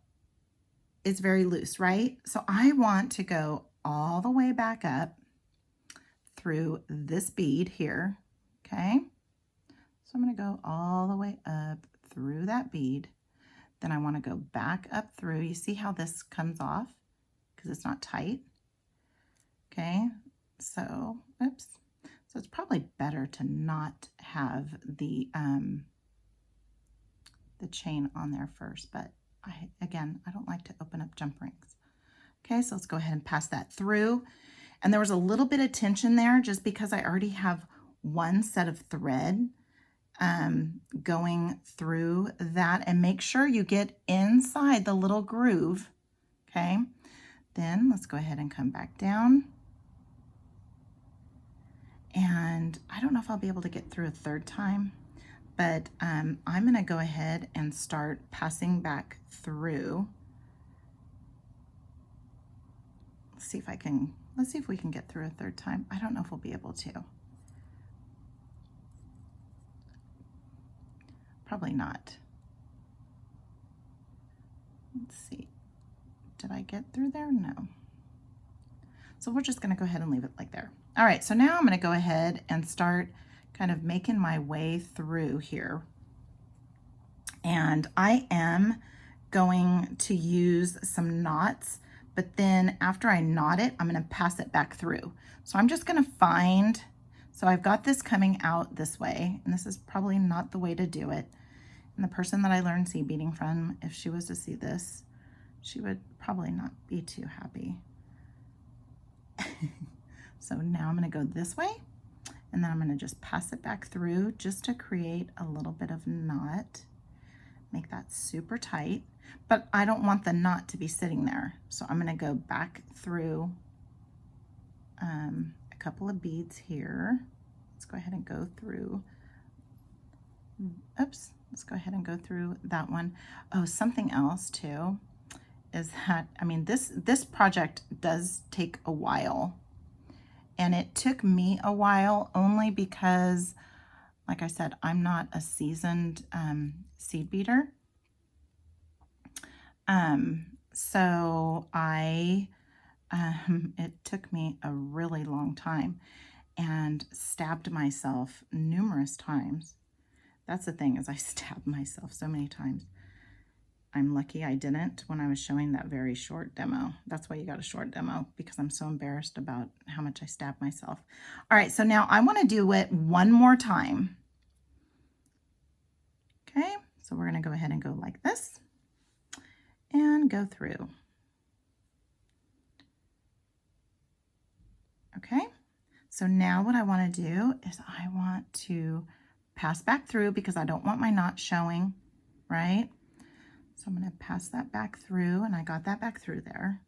it's very loose, right? So I want to go all the way back up through this bead here, okay? So I'm going to go all the way up through that bead. Then I want to go back up through. You see how this comes off because it's not tight, okay? So, oops. So it's probably better to not have the chain on there first, but again, I don't like to open up jump rings. Okay, so let's go ahead and pass that through. And there was a little bit of tension there just because I already have one set of thread going through that, and make sure you get inside the little groove, okay? Then let's go ahead and come back down. And I don't know if I'll be able to get through a third time, but I'm gonna go ahead and start passing back through. Let's see if we can get through a third time. I don't know if we'll be able to. Probably not. Let's see. Did I get through there? No. So we're just going to go ahead and leave it like there. All right, so now I'm going to go ahead and start kind of making my way through here. And I am going to use some knots, but then after I knot it, I'm going to pass it back through. So I'm just going to find, so I've got this coming out this way, and this is probably not the way to do it. And the person that I learned seed beading from, if she was to see this, she would probably not be too happy. So now I'm going to go this way, and then I'm going to just pass it back through just to create a little bit of knot. Make that super tight, but I don't want the knot to be sitting there. So I'm going to go back through a couple of beads here. Let's go ahead and go through. Oops. Let's go ahead and go through that one. Oh, something else too is that, I mean, this project does take a while, and it took me a while only because, like I said, I'm not a seasoned seed beater. So it took me a really long time and stabbed myself numerous times. That's the thing, is I stabbed myself so many times. I'm lucky I didn't when I was showing that very short demo. That's why you got a short demo, because I'm so embarrassed about how much I stabbed myself. All right, so now I want to do it one more time. Okay, so we're going to go ahead and go like this and go through. Okay, so now what I want to do is I want to pass back through because I don't want my knot showing, right? So I'm going to pass that back through, and I got that back through there.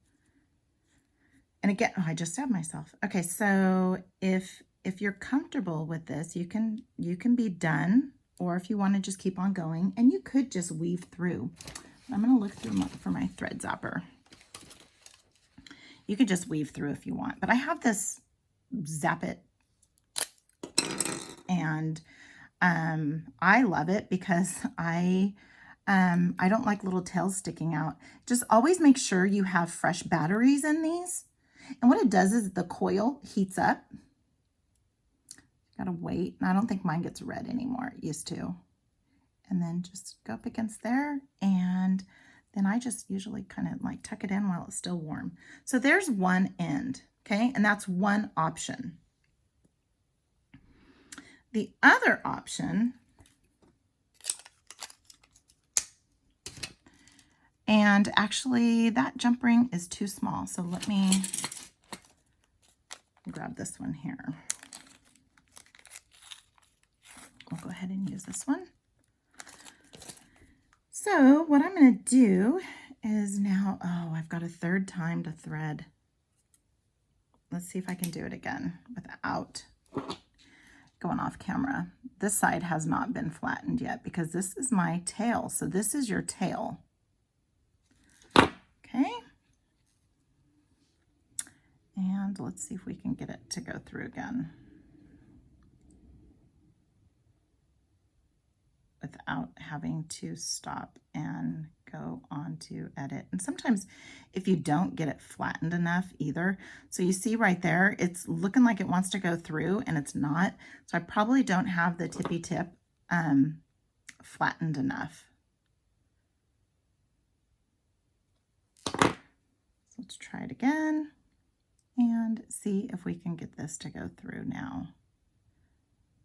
And again, oh, I just stabbed myself. Okay, so if you're comfortable with this, you can be done, or if you want to just keep on going, and you could just weave through. I'm going to look through for my thread zapper. You could just weave through if you want, but I have this Zap It, and I love it because I don't like little tails sticking out. Just always make sure you have fresh batteries in these. And what it does is the coil heats up. Gotta wait. And I don't think mine gets red anymore. It used to. And then just go up against there, and then I just usually kind of like tuck it in while it's still warm. So there's one end, okay? And that's one option. The other option, and actually that jump ring is too small, so let me grab this one here. We'll go ahead and use this one. So what I'm going to do is now, oh, I've got a third time to thread. let's see if I can do it again without going off camera. This side has not been flattened yet because this is my tail. So this is your tail. Okay. And let's see if we can get it to go through again without having to stop and go on to edit. And sometimes if you don't get it flattened enough either, so you see right there, it's looking like it wants to go through and it's not. So I probably don't have the tippy tip flattened enough. So let's try it again and see if we can get this to go through now.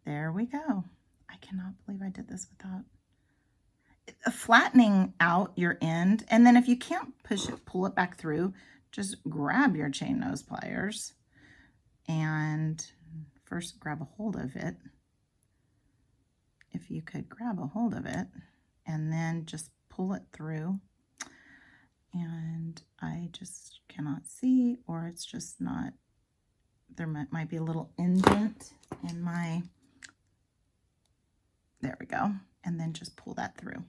There we go. I cannot believe I did this without flattening out your end. And then if you can't push it, pull it back through, just grab your chain nose pliers and first grab a hold of it. If you could grab a hold of it and then just pull it through. And I just cannot see, or it's just not, there might be a little indent in my, there we go. And then just pull that through.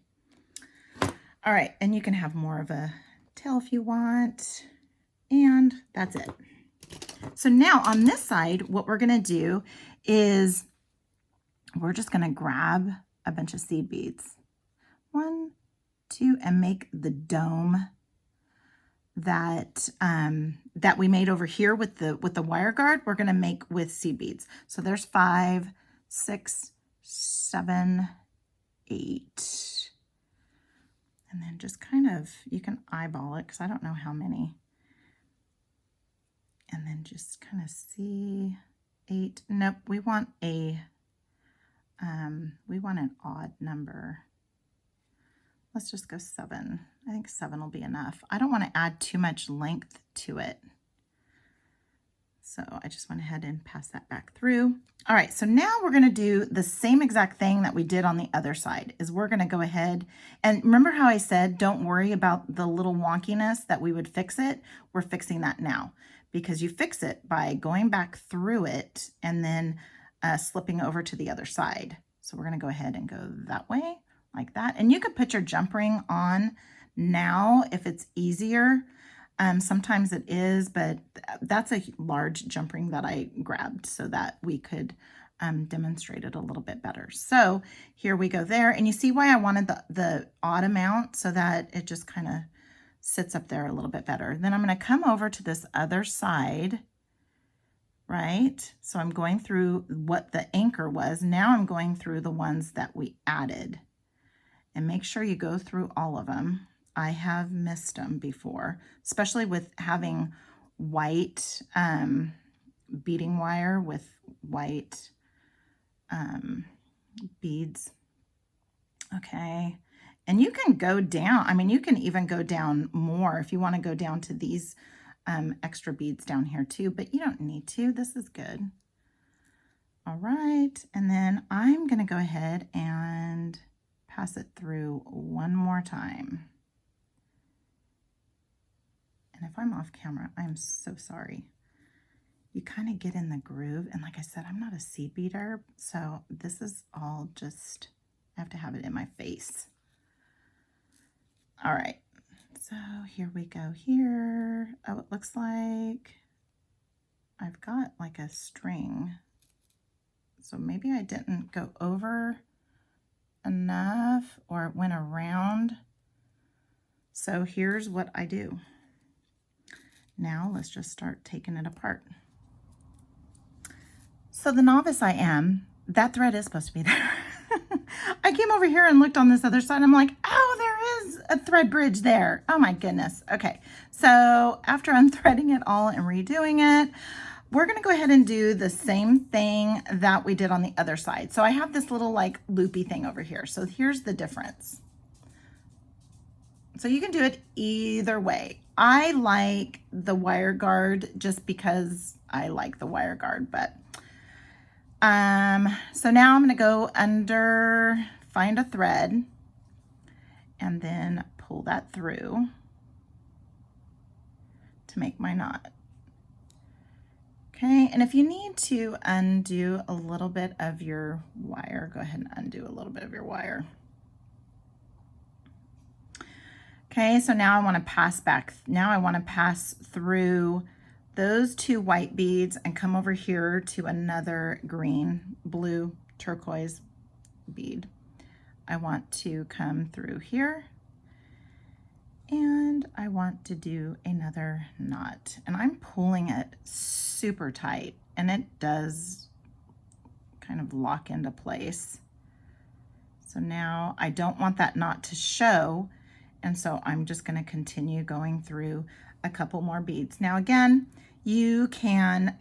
All right, and you can have more of a tail if you want, and that's it. So now on this side, what we're gonna do is we're just gonna grab a bunch of seed beads. 1, 2, and make the dome that that we made over here with the wire guard. We're gonna make with seed beads. So there's 5, 6, 7, 8. And then just kind of, you can eyeball it because I don't know how many. And then just kind of see 8. Nope, we want an odd number. Let's just go 7. I think 7 will be enough. I don't want to add too much length to it. So I just went ahead and passed that back through. All right, so now we're gonna do the same exact thing that we did on the other side, is we're gonna go ahead, and remember how I said, don't worry about the little wonkiness that we would fix it? We're fixing that now, because you fix it by going back through it and then slipping over to the other side. So we're gonna go ahead and go that way, like that. And you could put your jump ring on now if it's easier. Sometimes it is, but that's a large jump ring that I grabbed so that we could demonstrate it a little bit better. So here we go there. And you see why I wanted the odd amount, so that it just kind of sits up there a little bit better. Then I'm going to come over to this other side, right? So I'm going through what the anchor was. Now I'm going through the ones that we added. And make sure you go through all of them. I have missed them before, especially with having white beading wire with white beads. Okay, and you can go down, I mean, you can even go down more if you want to go down to these extra beads down here too, but you don't need to. This is good. All right, and then I'm going to go ahead and pass it through one more time. And if I'm off camera, I'm so sorry. You kind of get in the groove. And like I said, I'm not a seed beater, so this is all just, I have to have it in my face. All right, so here we go here. Oh, it looks like I've got like a string. So maybe I didn't go over enough, or it went around. So here's what I do. Now let's just start taking it apart. So the novice I am, that thread is supposed to be there. I came over here and looked on this other side. I'm like, oh, there is a thread bridge there. Oh my goodness. Okay, so after unthreading it all and redoing it, we're gonna go ahead and do the same thing that we did on the other side. So I have this little like loopy thing over here. So here's the difference. So you can do it either way. I like the wire guard just because I like the wire guard, but so now I'm going to go under, find a thread, and then pull that through to make my knot. Okay, and if you need to undo a little bit of your wire, go ahead and undo a little bit of your wire. Okay, so now I want to pass back. Now I want to pass through those two white beads and come over here to another green, blue, turquoise bead. I want to come through here and I want to do another knot, and I'm pulling it super tight and it does kind of lock into place. So now I don't want that knot to show, and so I'm just going to continue going through a couple more beads. Now again, you can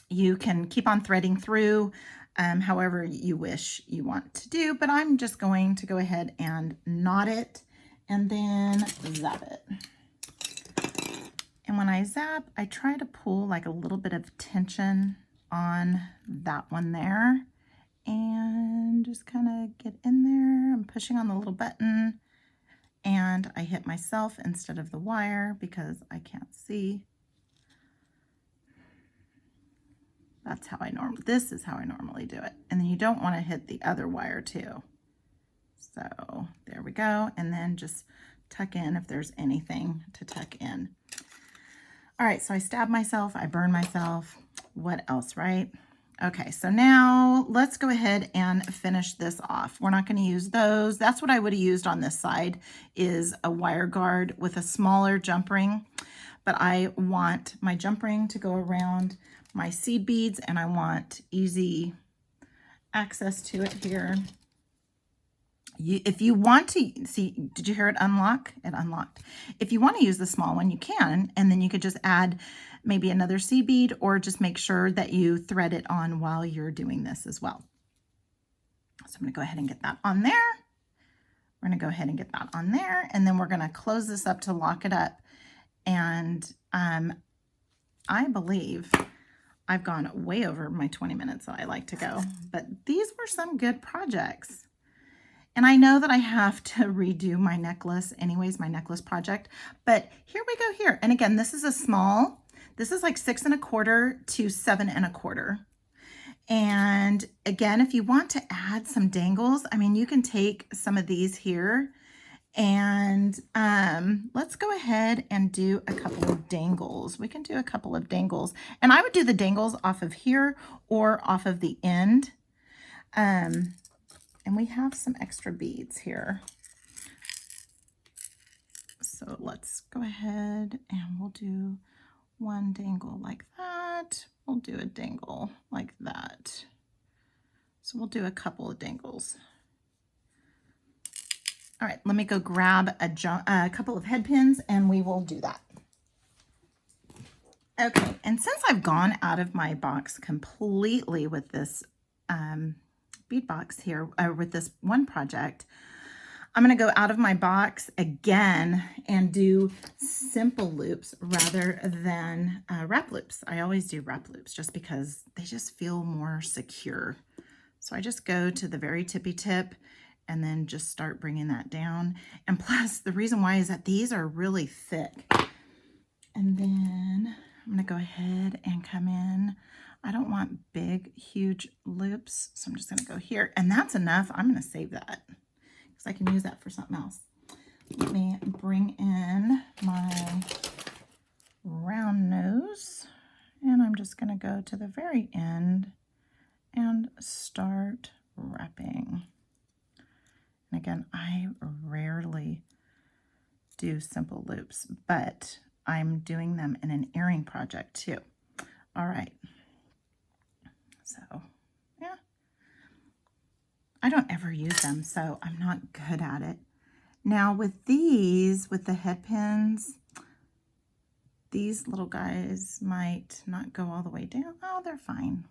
you can keep on threading through however you wish you want to do, but I'm just going to go ahead and knot it and then zap it. And when I zap, I try to pull like a little bit of tension on that one there and just kind of get in there. I'm pushing on the little button and I hit myself instead of the wire because I can't see. That's how this is how I normally do it. And then you don't want to hit the other wire too. So there we go. And then just tuck in if there's anything to tuck in. All right, so I stab myself, I burn myself. What else, right? Okay, so now let's go ahead and finish this off. We're not going to use those. That's what I would have used on this side, is a wire guard with a smaller jump ring. But I want my jump ring to go around my seed beads, and I want easy access to it here. If you want to see, did you hear it unlock? It unlocked. If you want to use the small one, you can, and then you could just add maybe another seed bead, or just make sure that you thread it on while you're doing this as well. So I'm going to go ahead and get that on there. We're going to go ahead and get that on there, and then we're going to close this up to lock it up. And I believe I've gone way over my 20 minutes that I like to go, but these were some good projects. And I know that I have to redo my necklace anyways, my necklace project, but here we go here. And again, this is a small, this is like 6 1/4 to 7 1/4. And again, if you want to add some dangles, I mean, you can take some of these here and let's go ahead and do a couple of dangles. We can do a couple of dangles, and I would do the dangles off of here or off of the end. And we have some extra beads here. So let's go ahead and we'll do one dangle like that. We'll do a dangle like that. So we'll do a couple of dangles. All right, let me go grab a couple of head pins and we will do that. Okay, and since I've gone out of my box completely with this bead box here, with this one project, I'm going to go out of my box again and do simple loops rather than wrap loops. I always do wrap loops just because they just feel more secure. So I just go to the very tippy tip and then just start bringing that down. And plus, the reason why is that these are really thick. And then I'm going to go ahead and come in. I don't want big, huge loops, so I'm just going to go here. And that's enough. I'm going to save that because I can use that for something else. Let me bring in my round nose, and I'm just going to go to the very end and start wrapping. And again, I rarely do simple loops, but I'm doing them in an earring project too. All right. So, yeah. I don't ever use them, so I'm not good at it. Now with these, with the head pins, these little guys might not go all the way down. Oh, they're fine.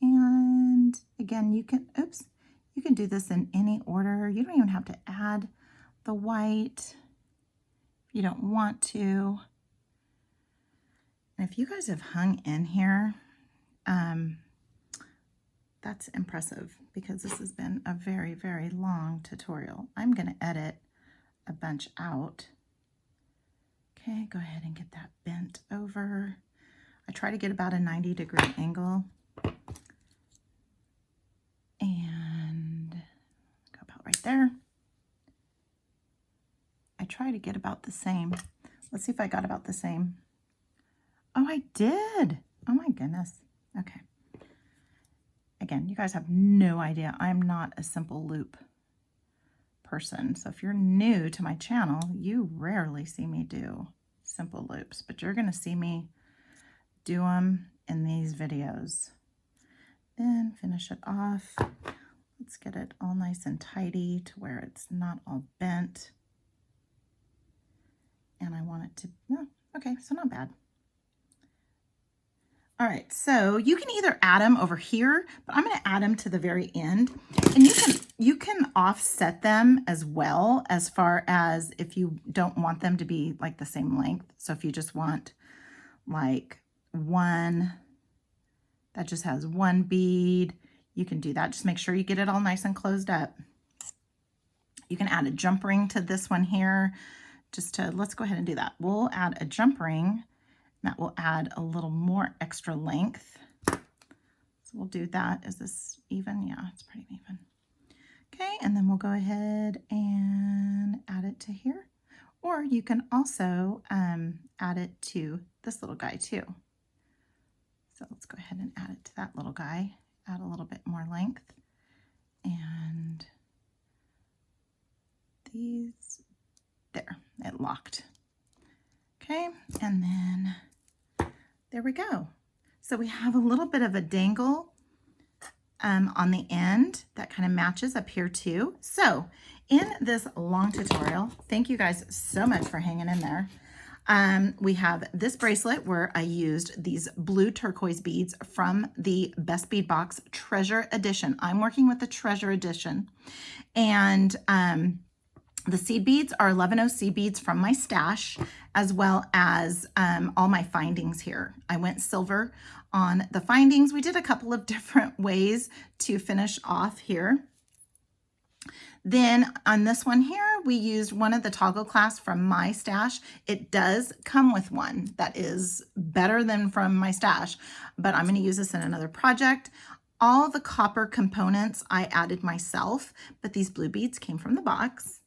And again, you can, oops, you can do this in any order. You don't even have to add the white if you don't want to. And if you guys have hung in here, that's impressive because this has been a very, very long tutorial. I'm going to edit a bunch out Okay, go ahead and get that bent over. I try to get about a 90-degree angle. And go about right there. I try to get about the same. Let's see if I got about the same. Oh, I did. Oh my goodness. Okay. Again, you guys have no idea. I'm not a simple loop person. So if you're new to my channel, you rarely see me do simple loops, but you're going to see me do them in these videos. Then finish it off. Let's get it all nice and tidy to where it's not all bent. And I want it to, no, okay, so not bad. All right, so you can either add them over here, but I'm going to add them to the very end. And you can offset them as well, as far as if you don't want them to be like the same length. So if you just want like one that just has one bead, you can do that. Just make sure you get it all nice and closed up. You can add a jump ring to this one here. Let's go ahead and do that. We'll add a jump ring. That will add a little more extra length. So we'll do that. Is this even? Yeah, it's pretty even. Okay, and then we'll go ahead and add it to here. Or you can also add it to this little guy too. So let's go ahead and add it to that little guy. Add a little bit more length. And these, there, it locked. Okay, and then there we go. So we have a little bit of a dangle on the end that kind of matches up here too. So in this long tutorial, thank you guys so much for hanging in there. We have this bracelet where I used these blue turquoise beads from the Best Bead Box Treasure Edition. I'm working with the Treasure Edition. And the seed beads are 11 seed beads from my stash, as well as all my findings here. I went silver on the findings. We did a couple of different ways to finish off here. Then on this one here, we used one of the toggle clasps from my stash. It does come with one that is better than from my stash, but I'm going to use this in another project. All the copper components I added myself, but these blue beads came from the box.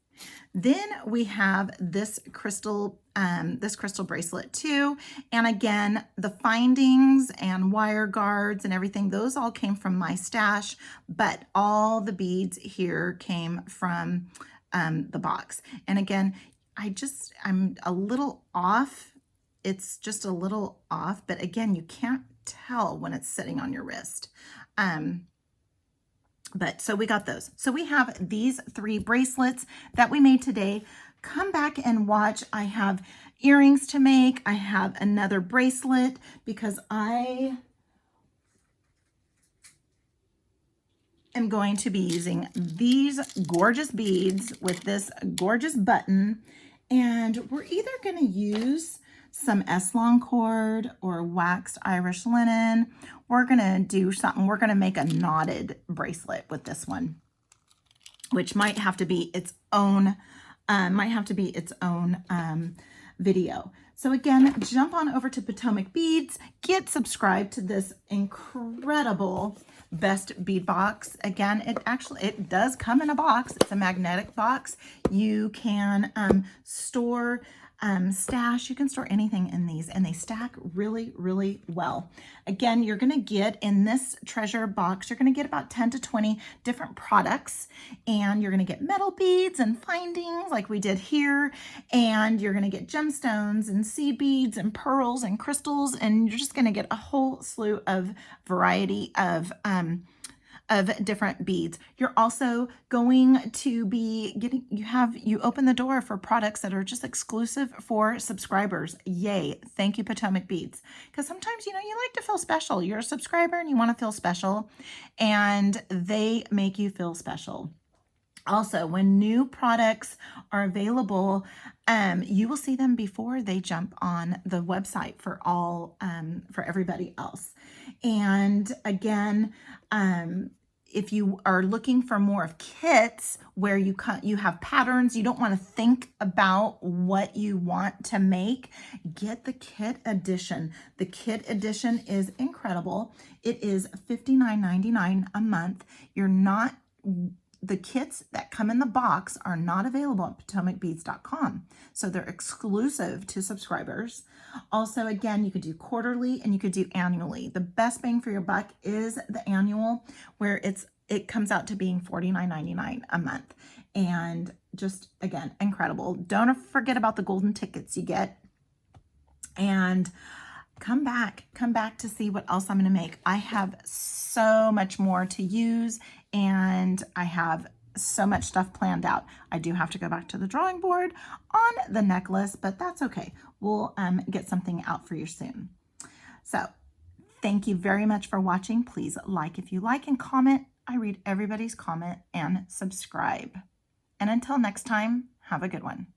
Then we have this crystal bracelet too. And again, the findings and wire guards and everything, those all came from my stash, but all the beads here came from the box. And again, I'm a little off. It's just a little off, but again, you can't tell when it's sitting on your wrist. But so we got those. So we have these 3 bracelets that we made today. Come back and watch. I have earrings to make. I have another bracelet because I am going to be using these gorgeous beads with this gorgeous button. And we're either going to use some S-long cord or waxed Irish linen. We're going to do something. We're going to make a knotted bracelet with this one, which might have to be its own, video. So again, jump on over to Potomac Beads, get subscribed to this incredible Best Bead Box. Again, it does come in a box. It's a magnetic box. You can store stash. You can store anything in these, and they stack really, really well. Again, you're going to get in this treasure box, you're going to get about 10 to 20 different products, and you're going to get metal beads and findings like we did here, and you're going to get gemstones and seed beads and pearls and crystals, and you're just going to get a whole slew of variety of different beads. You're also going to be getting, you open the door for products that are just exclusive for subscribers. Yay. Thank you, Potomac Beads. Because sometimes, you like to feel special. You're a subscriber and you want to feel special, and they make you feel special. Also, when new products are available, you will see them before they jump on the website for for everybody else. And again, if you are looking for more of kits where you have patterns, you don't want to think about what you want to make, get the kit edition. The kit edition is incredible. It is $59.99 a month. The kits that come in the box are not available at PotomacBeads.com. So they're exclusive to subscribers. Also, again, you could do quarterly and you could do annually. The best bang for your buck is the annual, where it comes out to being $49.99 a month. And just, again, incredible. Don't forget about the golden tickets you get. And come back to see what else I'm going to make. I have so much more to use, and I have so much stuff planned out. I do have to go back to the drawing board on the necklace, but that's okay. We'll get something out for you soon. So thank you very much for watching. Please like if you like and comment. I read everybody's comment, and subscribe. And until next time, have a good one.